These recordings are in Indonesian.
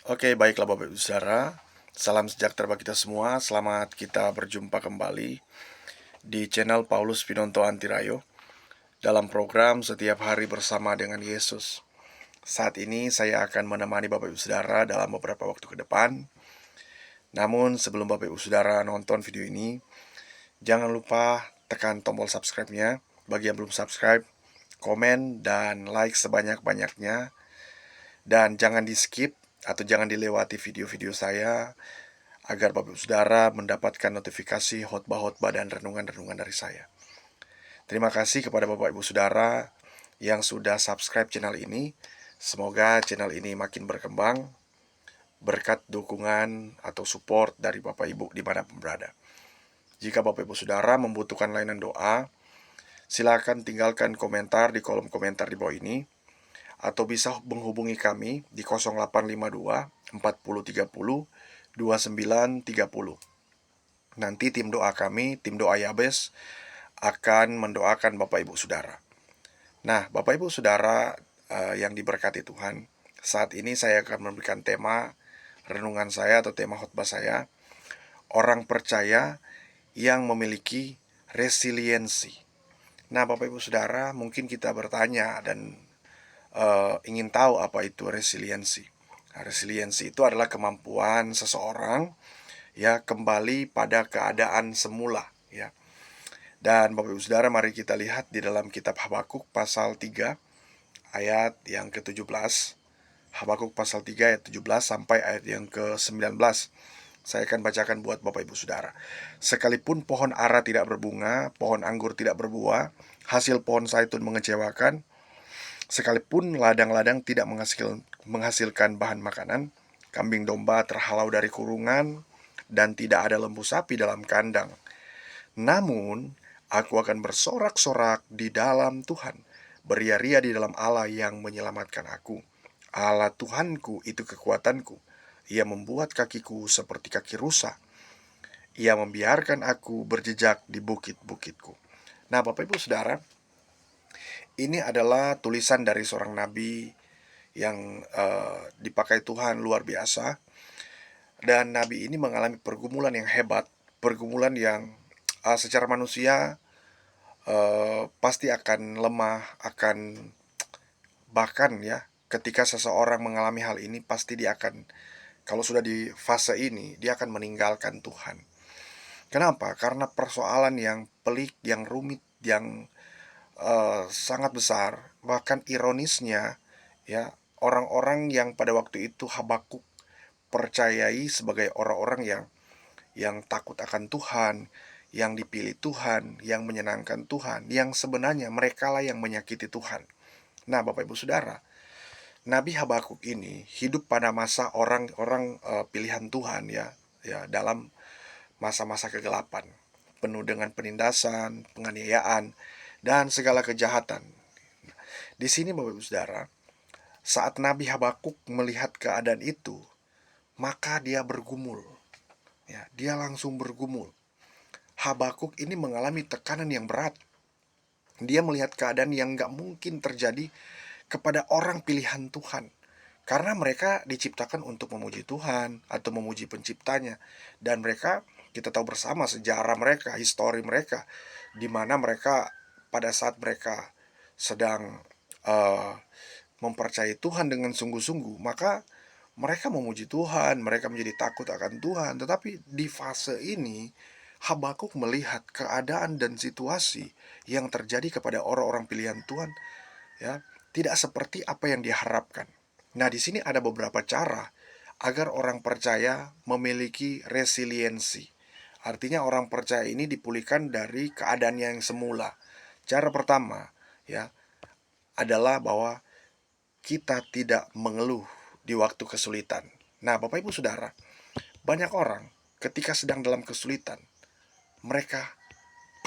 Oke, baiklah Bapak Ibu Saudara. Salam sejahtera bagi kita semua. Selamat kita berjumpa kembali di channel Paulus Pinonto Antirayo dalam program Setiap Hari Bersama dengan Yesus. Saat ini saya akan menemani Bapak Ibu Saudara dalam beberapa waktu ke depan. Namun sebelum Bapak Ibu Saudara nonton video ini, jangan lupa tekan tombol subscribe-nya. Bagi yang belum subscribe, komen dan like sebanyak-banyaknya. Dan jangan di-skip atau jangan dilewati video-video saya agar Bapak Ibu Saudara mendapatkan notifikasi khotbah-khotbah dan renungan-renungan dari saya. Terima kasih kepada Bapak Ibu Saudara yang sudah subscribe channel ini. Semoga channel ini makin berkembang berkat dukungan atau support dari Bapak Ibu dimanapun berada. Jika Bapak Ibu Saudara membutuhkan layanan doa, silakan tinggalkan komentar di kolom komentar di bawah ini, atau bisa menghubungi kami di 0852 4030 2930. Nanti tim doa kami, tim doa Yabes, akan mendoakan Bapak Ibu Saudara. Nah, Bapak Ibu Saudara yang diberkati Tuhan, saat ini saya akan memberikan tema renungan saya atau tema khotbah saya, orang percaya yang memiliki resiliensi. Nah, Bapak Ibu Saudara, mungkin kita bertanya dan ingin tahu apa itu resiliensi. Nah, resiliensi itu adalah kemampuan seseorang ya kembali pada keadaan semula ya. Dan Bapak Ibu Saudara, mari kita lihat di dalam kitab Habakuk pasal 3 ayat yang ke-17. Habakuk pasal 3 ayat 17 sampai ayat yang ke-19. Saya akan bacakan buat Bapak Ibu Saudara. Sekalipun pohon ara tidak berbunga, pohon anggur tidak berbuah, hasil pohon zaitun mengecewakan, sekalipun ladang-ladang tidak menghasilkan bahan makanan, kambing domba terhalau dari kurungan, dan tidak ada lembu sapi dalam kandang. Namun, aku akan bersorak-sorak di dalam Tuhan, beria-ria di dalam Allah yang menyelamatkan aku. Allah Tuhanku itu kekuatanku. Ia membuat kakiku seperti kaki rusa. Ia membiarkan aku berjejak di bukit-bukitku. Nah, Bapak Ibu Saudara, ini adalah tulisan dari seorang nabi yang dipakai Tuhan luar biasa. Dan nabi ini mengalami pergumulan yang hebat, pergumulan yang secara manusia pasti akan lemah, akan bahkan ya ketika seseorang mengalami hal ini pasti dia akan, kalau sudah di fase ini, dia akan meninggalkan Tuhan. Kenapa? Karena persoalan yang pelik, yang rumit, yang sangat besar. Bahkan ironisnya ya, orang-orang yang pada waktu itu Habakuk percayai sebagai orang-orang yang takut akan Tuhan, yang dipilih Tuhan, yang menyenangkan Tuhan, yang sebenarnya mereka lah yang menyakiti Tuhan. Nah, Bapak Ibu Saudara, Nabi Habakuk ini hidup pada masa orang-orang pilihan Tuhan ya dalam masa-masa kegelapan, penuh dengan penindasan, penganiayaan, dan segala kejahatan. Di sini Bapak Ibu Saudara, saat Nabi Habakuk melihat keadaan itu, maka dia bergumul. Ya, dia langsung bergumul. Habakuk ini mengalami tekanan yang berat. Dia melihat keadaan yang gak mungkin terjadi kepada orang pilihan Tuhan. Karena mereka diciptakan untuk memuji Tuhan atau memuji penciptanya. Dan mereka, kita tahu bersama sejarah mereka, histori mereka, di mana mereka pada saat mereka sedang mempercayai Tuhan dengan sungguh-sungguh, maka mereka memuji Tuhan, mereka menjadi takut akan Tuhan. Tetapi di fase ini, Habakuk melihat keadaan dan situasi yang terjadi kepada orang-orang pilihan Tuhan ya, tidak seperti apa yang diharapkan. Nah, di sini ada beberapa cara agar orang percaya memiliki resiliensi. Artinya orang percaya ini dipulihkan dari keadaan yang semula. Cara pertama ya adalah bahwa kita tidak mengeluh di waktu kesulitan. Nah, Bapak Ibu Saudara, banyak orang ketika sedang dalam kesulitan, mereka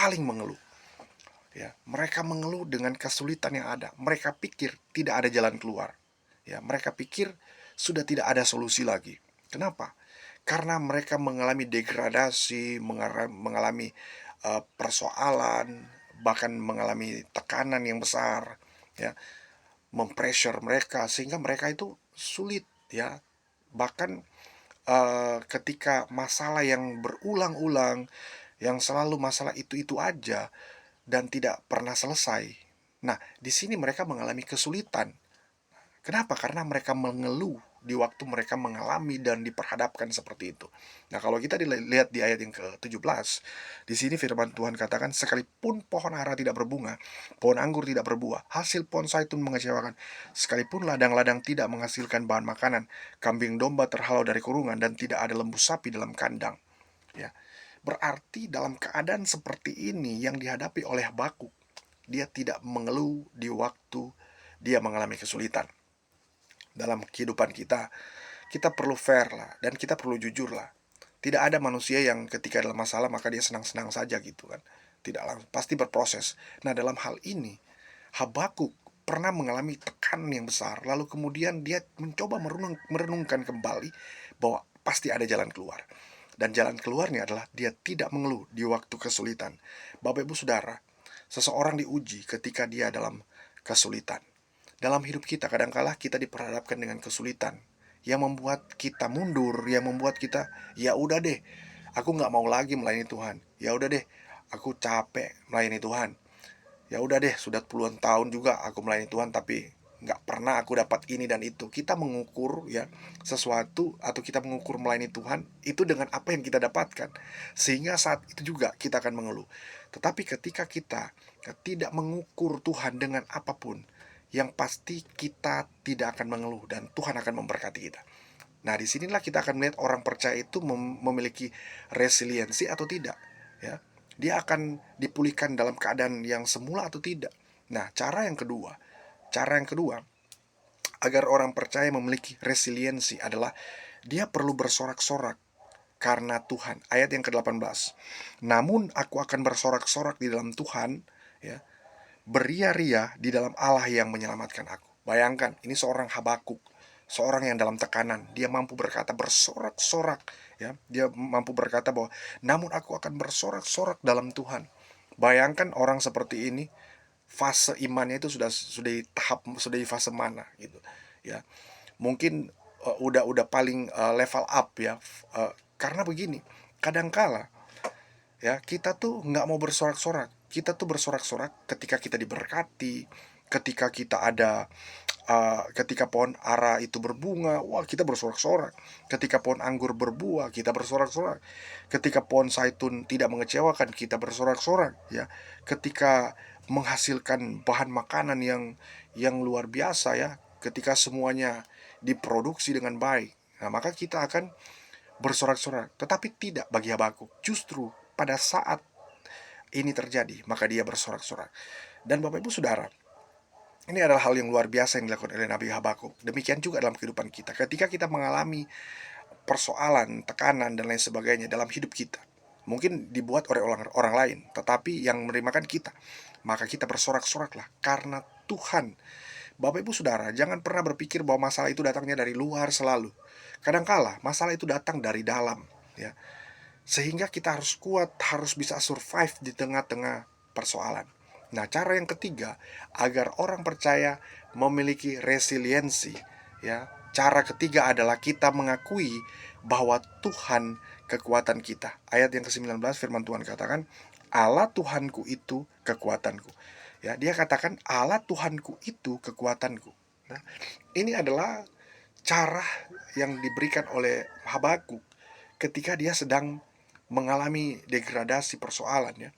paling mengeluh. Ya, mereka mengeluh dengan kesulitan yang ada. Mereka pikir tidak ada jalan keluar. Ya, mereka pikir sudah tidak ada solusi lagi. Kenapa? Karena mereka mengalami degradasi, mengalami persoalan, bahkan mengalami tekanan yang besar, ya, mempressure mereka sehingga mereka itu sulit ya Bahkan ketika masalah yang berulang-ulang, yang selalu masalah itu-itu aja dan tidak pernah selesai. Nah, di sini mereka mengalami kesulitan. Kenapa? Karena mereka mengeluh di waktu mereka mengalami dan diperhadapkan seperti itu. Nah, kalau kita lihat di ayat yang ke-17, di sini firman Tuhan katakan, sekalipun pohon ara tidak berbunga, pohon anggur tidak berbuah, hasil pohon zaitun mengecewakan, sekalipun ladang-ladang tidak menghasilkan bahan makanan, kambing domba terhalau dari kurungan, dan tidak ada lembu sapi dalam kandang. Ya, berarti dalam keadaan seperti ini yang dihadapi oleh Habakuk, dia tidak mengeluh di waktu dia mengalami kesulitan. Dalam kehidupan kita, kita perlu fair lah, dan kita perlu jujur lah. Tidak ada manusia yang ketika dalam masalah maka dia senang-senang saja gitu kan. Tidak langsung, pasti berproses. Nah, dalam hal ini Habakuk pernah mengalami tekanan yang besar, lalu kemudian dia mencoba merenungkan kembali bahwa pasti ada jalan keluar. Dan jalan keluarnya adalah dia tidak mengeluh di waktu kesulitan. Bapak Ibu Saudara, seseorang diuji ketika dia dalam kesulitan. Dalam hidup kita kadangkala kita diperhadapkan dengan kesulitan yang membuat kita mundur, yang membuat kita, ya udah deh, aku nggak mau lagi melayani Tuhan. Ya udah deh, aku capek melayani Tuhan. Ya udah deh, sudah puluhan tahun juga aku melayani Tuhan, tapi nggak pernah aku dapat ini dan itu. Kita mengukur ya sesuatu, atau kita mengukur melayani Tuhan itu dengan apa yang kita dapatkan, sehingga saat itu juga kita akan mengeluh. Tetapi ketika kita tidak mengukur Tuhan dengan apapun, yang pasti kita tidak akan mengeluh dan Tuhan akan memberkati kita. Nah, disinilah kita akan melihat orang percaya itu memiliki resiliensi atau tidak, ya. Dia akan dipulihkan dalam keadaan yang semula atau tidak. Nah, cara yang kedua agar orang percaya memiliki resiliensi adalah dia perlu bersorak-sorak karena Tuhan. Ayat yang ke-18. Namun aku akan bersorak-sorak di dalam Tuhan, ya, beria-ria di dalam Allah yang menyelamatkan aku. Bayangkan, ini seorang Habakuk, seorang yang dalam tekanan, dia mampu berkata bersorak-sorak, ya. Dia mampu berkata bahwa namun aku akan bersorak-sorak dalam Tuhan. Bayangkan orang seperti ini, fase imannya itu sudah di fase mana gitu, ya. Mungkin udah paling level up ya. Karena begini, kadangkala ya kita tuh nggak mau bersorak-sorak. Kita tuh bersorak-sorak ketika kita diberkati, ketika kita ada ketika pohon ara itu berbunga, wah kita bersorak-sorak. Ketika pohon anggur berbuah, kita bersorak-sorak. Ketika pohon zaitun tidak mengecewakan, kita bersorak-sorak, ya. Ketika menghasilkan bahan makanan yang luar biasa, ya, ketika semuanya diproduksi dengan baik, nah maka kita akan bersorak-sorak. Tetapi tidak bagi Habakuk. Justru pada saat ini terjadi, maka dia bersorak-sorak. Dan Bapak Ibu Saudara, ini adalah hal yang luar biasa yang dilakukan oleh Nabi Habakuk. Demikian juga dalam kehidupan kita. Ketika kita mengalami persoalan, tekanan, dan lain sebagainya dalam hidup kita, mungkin dibuat oleh orang lain, tetapi yang menerimakan kita, maka kita bersorak-soraklah karena Tuhan. Bapak Ibu Saudara, jangan pernah berpikir bahwa masalah itu datangnya dari luar selalu. Kadangkala masalah itu datang dari dalam, ya. Sehingga kita harus kuat, harus bisa survive di tengah-tengah persoalan. Nah, cara yang ketiga agar orang percaya memiliki resiliensi, ya. Cara ketiga adalah kita mengakui bahwa Tuhan kekuatan kita. Ayat yang ke-19 firman Tuhan katakan, Allah Tuhanku itu kekuatanku. Ya, dia katakan Allah Tuhanku itu kekuatanku. Nah, ini adalah cara yang diberikan oleh Habakuk ketika dia sedang mengalami degradasi persoalan, ya,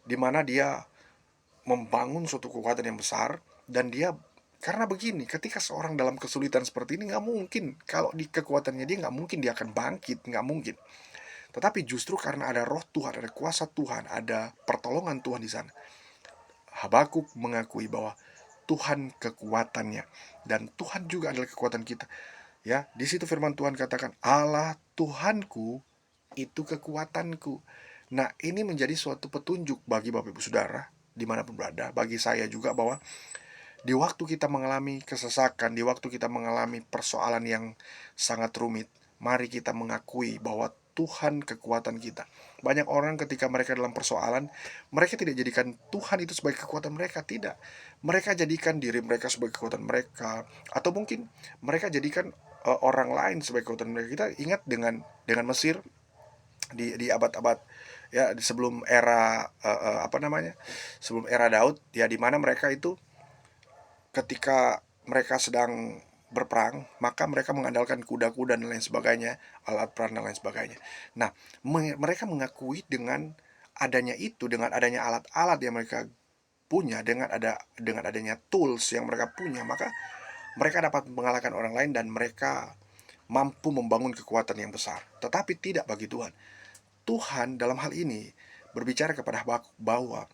di mana dia membangun suatu kekuatan yang besar. Dan dia, karena begini, ketika seorang dalam kesulitan seperti ini, nggak mungkin kalau di kekuatannya dia nggak mungkin dia akan bangkit, nggak mungkin. Tetapi justru karena ada roh Tuhan, ada kuasa Tuhan, ada pertolongan Tuhan di sana, Habakuk mengakui bahwa Tuhan kekuatannya dan Tuhan juga adalah kekuatan kita. Ya, di situ firman Tuhan katakan, Allah Tuhanku itu kekuatanku. Nah, ini menjadi suatu petunjuk bagi Bapak Ibu Saudara dimanapun berada, bagi saya juga, bahwa di waktu kita mengalami kesesakan, di waktu kita mengalami persoalan yang sangat rumit, mari kita mengakui bahwa Tuhan kekuatan kita. Banyak orang ketika mereka dalam persoalan, mereka tidak jadikan Tuhan itu sebagai kekuatan mereka, tidak. Mereka jadikan diri mereka sebagai kekuatan mereka, atau mungkin mereka jadikan orang lain sebagai kekuatan mereka. Kita ingat dengan Mesir di abad-abad ya sebelum era sebelum era Daud ya, di mana mereka itu ketika mereka sedang berperang, maka mereka mengandalkan kuda-kuda dan lain sebagainya, alat perang dan lain sebagainya. Nah, mereka mengakui dengan adanya itu, dengan adanya alat-alat yang mereka punya, dengan adanya tools yang mereka punya, maka mereka dapat mengalahkan orang lain dan mereka mampu membangun kekuatan yang besar. Tetapi tidak bagi Tuhan. Tuhan dalam hal ini berbicara kepada bahwa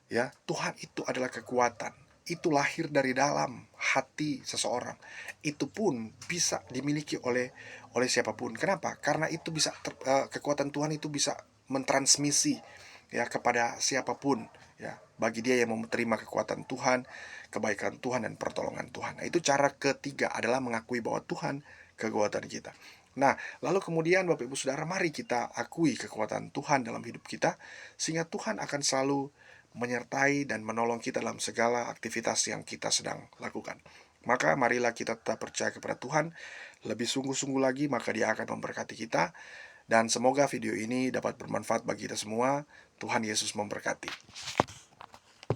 ya, Tuhan itu adalah kekuatan. Itu lahir dari dalam hati seseorang. Itu pun bisa dimiliki oleh siapapun. Kenapa? Karena itu bisa kekuatan Tuhan itu bisa mentransmisi ya kepada siapapun ya, bagi dia yang mau menerima kekuatan Tuhan, kebaikan Tuhan dan pertolongan Tuhan. Nah, itu cara ketiga adalah mengakui bahwa Tuhan kekuatan kita. Nah, lalu kemudian Bapak Ibu Saudara, mari kita akui kekuatan Tuhan dalam hidup kita, sehingga Tuhan akan selalu menyertai dan menolong kita dalam segala aktivitas yang kita sedang lakukan. Maka marilah kita tetap percaya kepada Tuhan lebih sungguh-sungguh lagi, maka Dia akan memberkati kita. Dan semoga video ini dapat bermanfaat bagi kita semua. Tuhan Yesus memberkati.